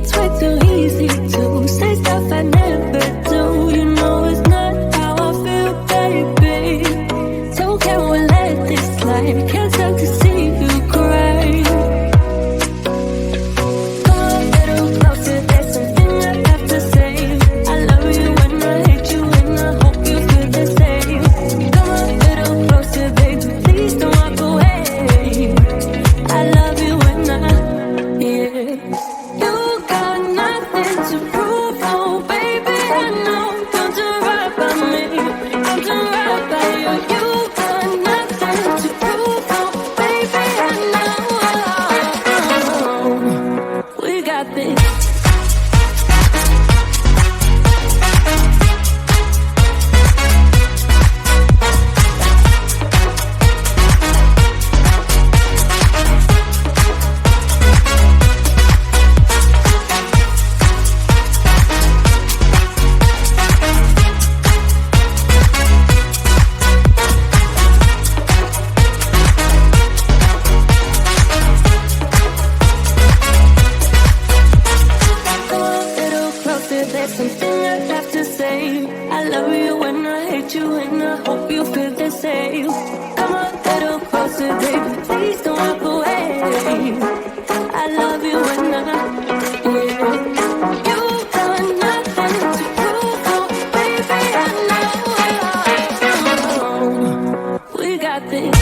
It's way too easy to say stuff I never do. You know it's not how I feel, baby. So can we let this slide? Can't stand to see you cry. Come a little closer, there's something I have to say. I love you when I hate you, and I hope you feel the same. Come a little closer, baby, please don't walk away. I love you when yeah. You got nothing to prove, oh baby, I know. Don't do right by me, don't do right by you. You got nothing to prove, oh baby, I know. We got this. There's something I have to say. I love you when I hate you, and I hope you feel the same. Come a little closer, baby, please don't walk away. I love you when yeah. You got nothing to prove, oh baby, I know. We got this.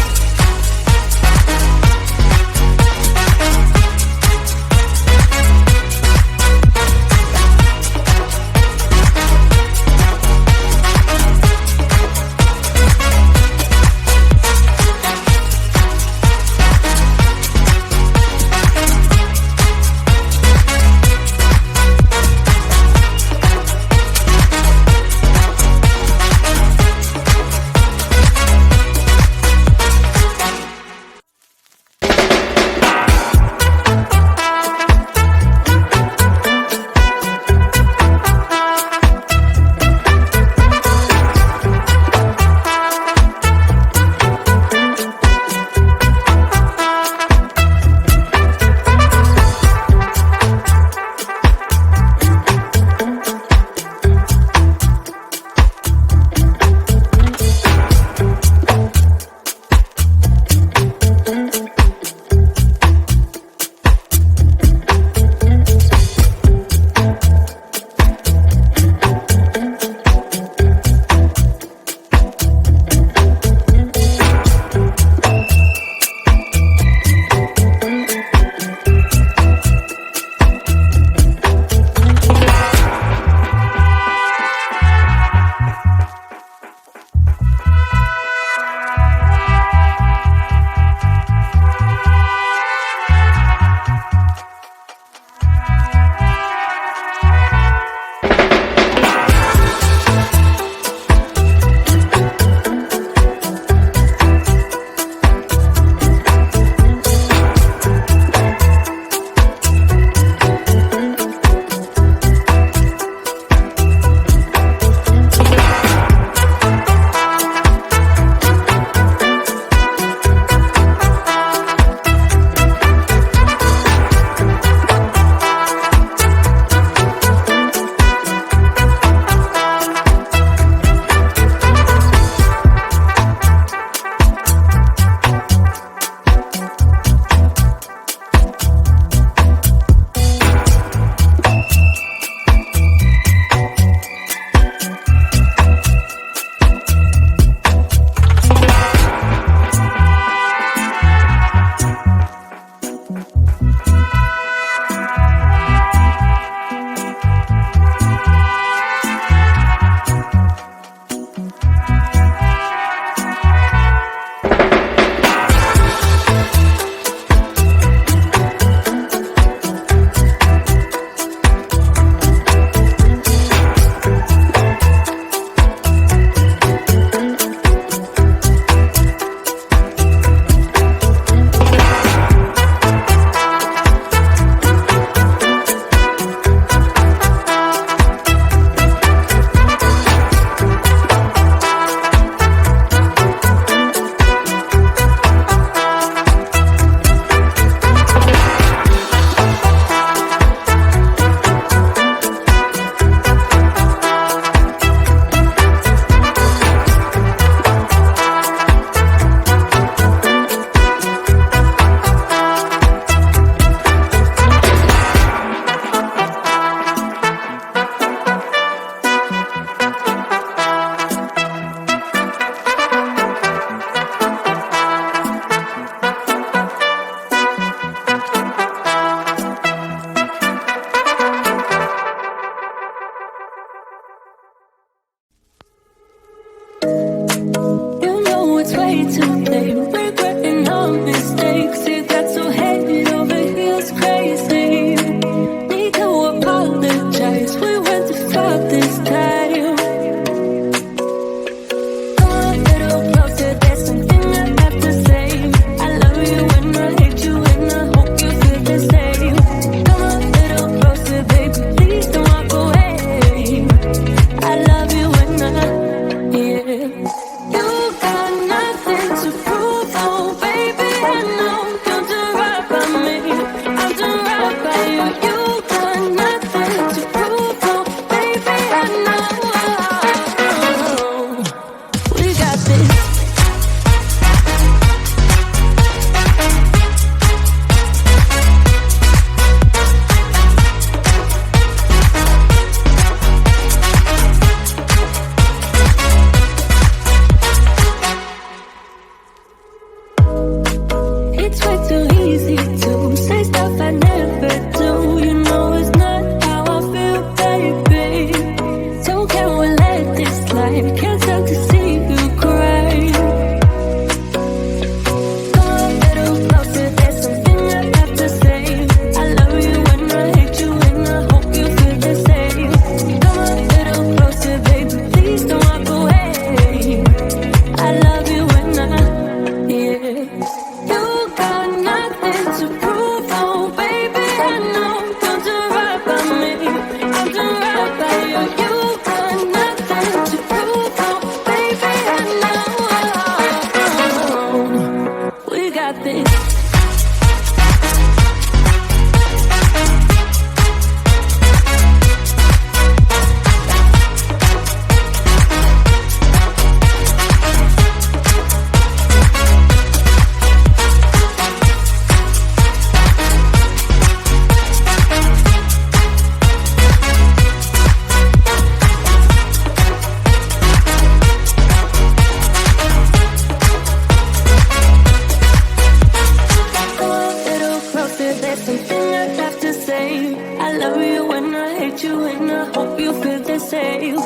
I love you when I hate you, and I hope you feel the same.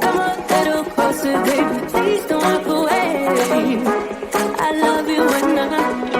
Come a little closer, baby, please don't walk away. I love you when I